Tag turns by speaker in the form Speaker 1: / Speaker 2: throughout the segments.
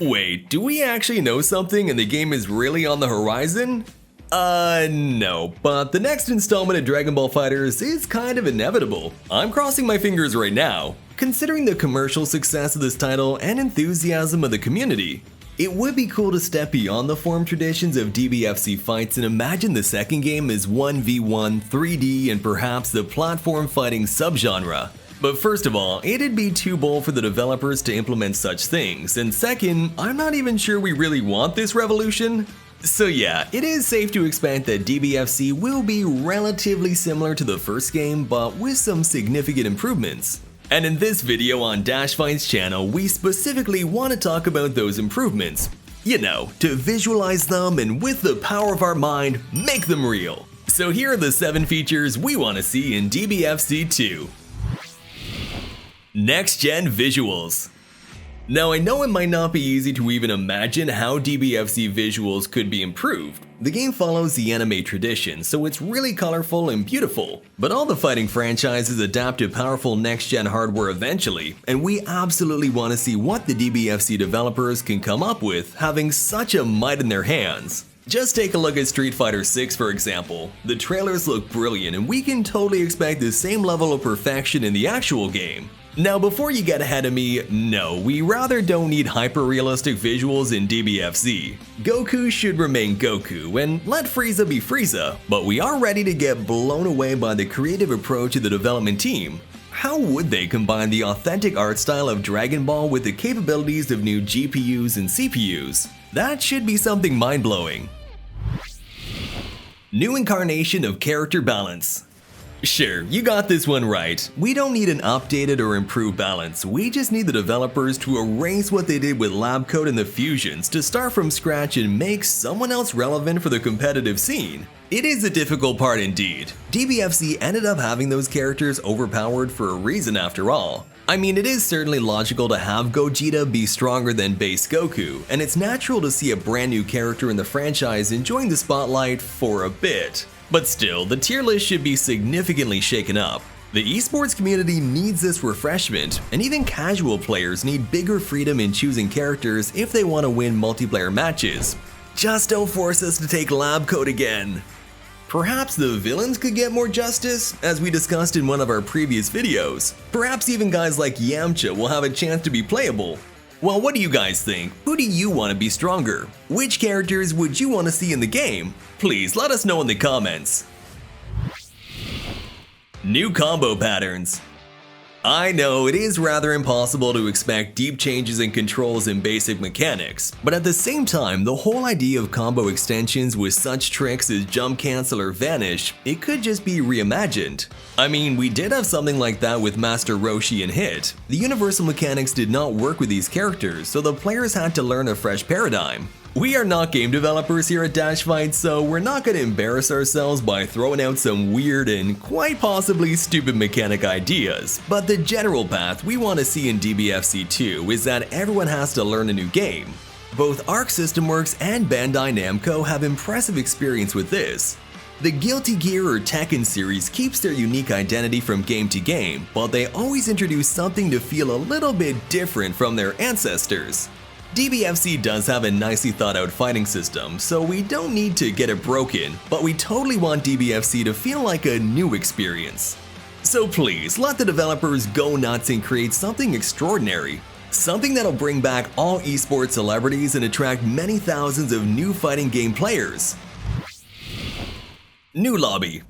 Speaker 1: Wait, do we actually know something and the game is really on the horizon? No, but the next installment of Dragon Ball FighterZ is kind of inevitable. I'm crossing my fingers right now, considering the commercial success of this title and enthusiasm of the community. It would be cool to step beyond the form traditions of DBFZ fights and imagine the second game as 1v1, 3D, and perhaps the platform fighting subgenre. But first of all, it'd be too bold for the developers to implement such things, and second, I'm not even sure we really want this revolution. So yeah, it is safe to expect that DBFZ will be relatively similar to the first game, but with some significant improvements. And in this video on DashFight's channel, we specifically want to talk about those improvements. You know, to visualize them and with the power of our mind, make them real. So here are the 7 features we want to see in DBFZ 2. Next-gen visuals. Now I know it might not be easy to even imagine how DBFZ visuals could be improved. The game follows the anime tradition, so it's really colorful and beautiful. But all the fighting franchises adapt to powerful next-gen hardware eventually, and we absolutely want to see what the DBFZ developers can come up with having such a might in their hands. Just take a look at Street Fighter 6 for example. The trailers look brilliant and we can totally expect the same level of perfection in the actual game. Now before you get ahead of me, no, we rather don't need hyper-realistic visuals in DBFZ. Goku should remain Goku and let Frieza be Frieza, but we are ready to get blown away by the creative approach of the development team. How would they combine the authentic art style of Dragon Ball with the capabilities of new GPUs and CPUs? That should be something mind-blowing. New incarnation of character balance. Sure, you got this one right. We don't need an updated or improved balance, we just need the developers to erase what they did with lab code and the fusions to start from scratch and make someone else relevant for the competitive scene. It is a difficult part indeed. DBFZ ended up having those characters overpowered for a reason after all. I mean, it is certainly logical to have Gogeta be stronger than base Goku, and it's natural to see a brand new character in the franchise enjoying the spotlight for a bit. But still, the tier list should be significantly shaken up. The esports community needs this refreshment, and even casual players need bigger freedom in choosing characters if they want to win multiplayer matches. Just don't force us to take lab code again. Perhaps the villains could get more justice, as we discussed in one of our previous videos. Perhaps even guys like Yamcha will have a chance to be playable. Well, what do you guys think? Who do you want to be stronger? Which characters would you want to see in the game? Please let us know in the comments. New combo patterns. I know it is rather impossible to expect deep changes in controls in basic mechanics, but at the same time, the whole idea of combo extensions with such tricks as jump cancel or vanish, it could just be reimagined. I mean, we did have something like that with Master Roshi and Hit. The universal mechanics did not work with these characters, so the players had to learn a fresh paradigm. We are not game developers here at DashFight, so we're not going to embarrass ourselves by throwing out some weird and quite possibly stupid mechanic ideas, but the general path we want to see in DBFZ 2 is that everyone has to learn a new game. Both Arc System Works and Bandai Namco have impressive experience with this. The Guilty Gear or Tekken series keeps their unique identity from game to game, but they always introduce something to feel a little bit different from their ancestors. DBFZ does have a nicely thought out fighting system, so we don't need to get it broken, but we totally want DBFZ to feel like a new experience. So please, let the developers go nuts and create something extraordinary. Something that'll bring back all esports celebrities and attract many thousands of new fighting game players. New lobby.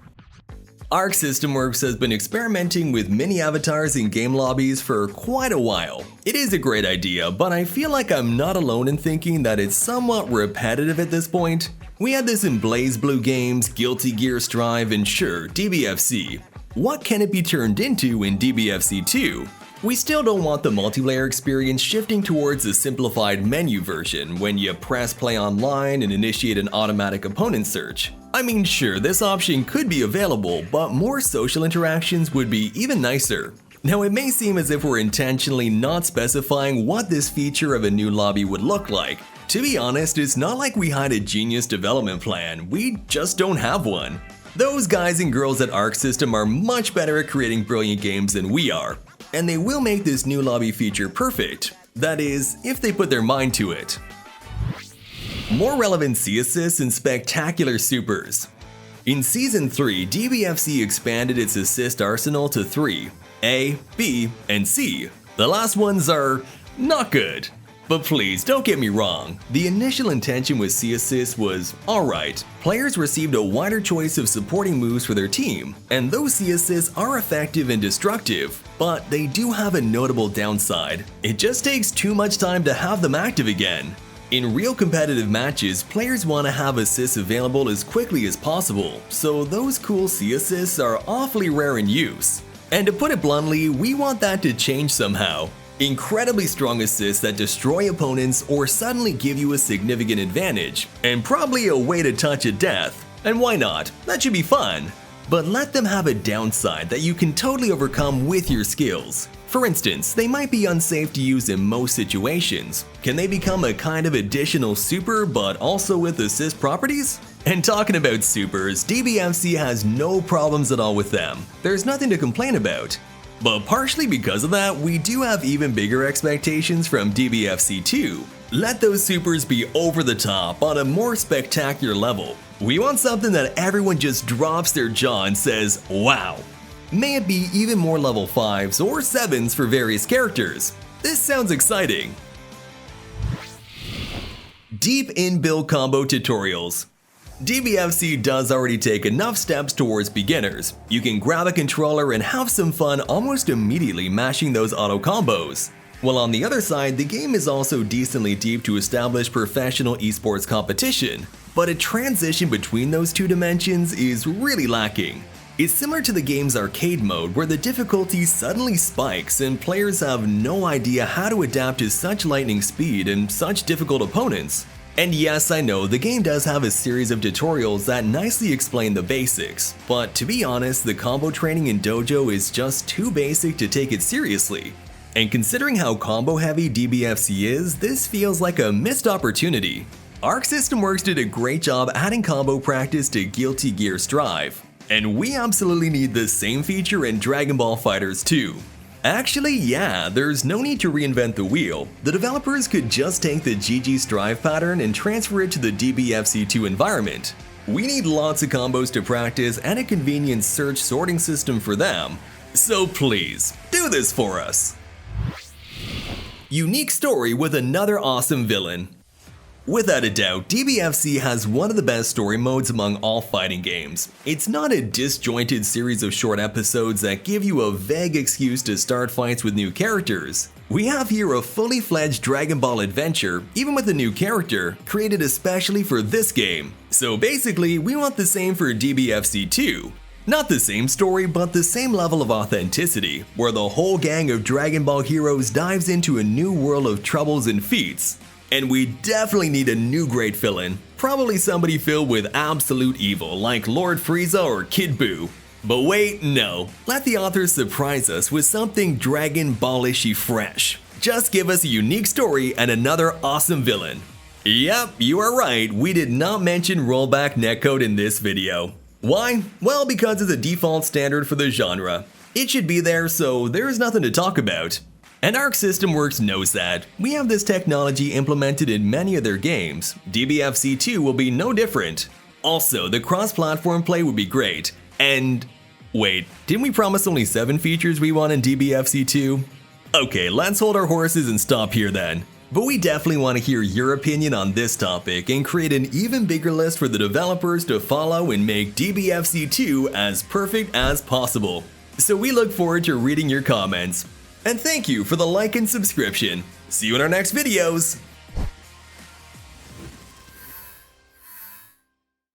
Speaker 1: Arc System Works has been experimenting with mini avatars in game lobbies for quite a while. It is a great idea, but I feel like I'm not alone in thinking that it's somewhat repetitive at this point. We had this in BlazBlue games, Guilty Gear Strive, and sure, DBFZ. What can it be turned into in DBFZ 2? We still don't want the multiplayer experience shifting towards a simplified menu version when you press play online and initiate an automatic opponent search. I mean, sure, this option could be available, but more social interactions would be even nicer. Now, it may seem as if we're intentionally not specifying what this feature of a new lobby would look like. To be honest, it's not like we had a genius development plan, we just don't have one. Those guys and girls at Arc System are much better at creating brilliant games than we are, and they will make this new lobby feature perfect. That is, if they put their mind to it. More relevant C assists and spectacular supers. In Season 3, DBFZ expanded its assist arsenal to 3, A, B, and C. The last ones are not good. But please, don't get me wrong, the initial intention with C assists was alright. Players received a wider choice of supporting moves for their team, and those C assists are effective and destructive, but they do have a notable downside. It just takes too much time to have them active again. In real competitive matches, players want to have assists available as quickly as possible, so those cool C assists are awfully rare in use. And to put it bluntly, we want that to change somehow. Incredibly strong assists that destroy opponents or suddenly give you a significant advantage, and probably a way to touch a death. And why not? That should be fun. But let them have a downside that you can totally overcome with your skills. For instance, they might be unsafe to use in most situations. Can they become a kind of additional super but also with assist properties? And talking about supers, DBFZ has no problems at all with them. There's nothing to complain about. But partially because of that, we do have even bigger expectations from DBFZ 2. Let those supers be over the top on a more spectacular level. We want something that everyone just drops their jaw and says, wow. May it be even more level 5s or 7s for various characters. This sounds exciting. Deep inbuilt combo tutorials. DBFZ does already take enough steps towards beginners. You can grab a controller and have some fun almost immediately mashing those auto combos. While on the other side, the game is also decently deep to establish professional esports competition, but a transition between those two dimensions is really lacking. It's similar to the game's arcade mode where the difficulty suddenly spikes and players have no idea how to adapt to such lightning speed and such difficult opponents. And yes, I know the game does have a series of tutorials that nicely explain the basics, but to be honest, the combo training in Dojo is just too basic to take it seriously. And considering how combo heavy DBFZ is, this feels like a missed opportunity. Arc System Works did a great job adding combo practice to Guilty Gear Strive, and we absolutely need the same feature in Dragon Ball FighterZ 2. Actually, yeah, there's no need to reinvent the wheel. The developers could just take the GG Strive pattern and transfer it to the DBFZ 2 environment. We need lots of combos to practice and a convenient search sorting system for them. So please, do this for us! Unique story with another awesome villain. Without a doubt, DBFZ has one of the best story modes among all fighting games. It's not a disjointed series of short episodes that give you a vague excuse to start fights with new characters. We have here a fully fledged Dragon Ball adventure, even with a new character, created especially for this game. So basically, we want the same for DBFZ 2. Not the same story, but the same level of authenticity, where the whole gang of Dragon Ball heroes dives into a new world of troubles and feats. And we definitely need a new great villain, probably somebody filled with absolute evil like Lord Frieza or Kid Buu. But wait, no, let the authors surprise us with something Dragon Ball-ishy fresh. Just give us a unique story and another awesome villain. Yep, you are right, we did not mention rollback netcode in this video. Why? Well, because it's a default standard for the genre. It should be there, so there is nothing to talk about. And Arc System Works knows that. We have this technology implemented in many of their games. DBFZ 2 will be no different. Also, the cross-platform play would be great. And wait, didn't we promise only 7 features we want in DBFZ 2? Okay, let's hold our horses and stop here then. But we definitely want to hear your opinion on this topic and create an even bigger list for the developers to follow and make DBFZ 2 as perfect as possible. So we look forward to reading your comments. And thank you for the like and subscription. See you in our next videos!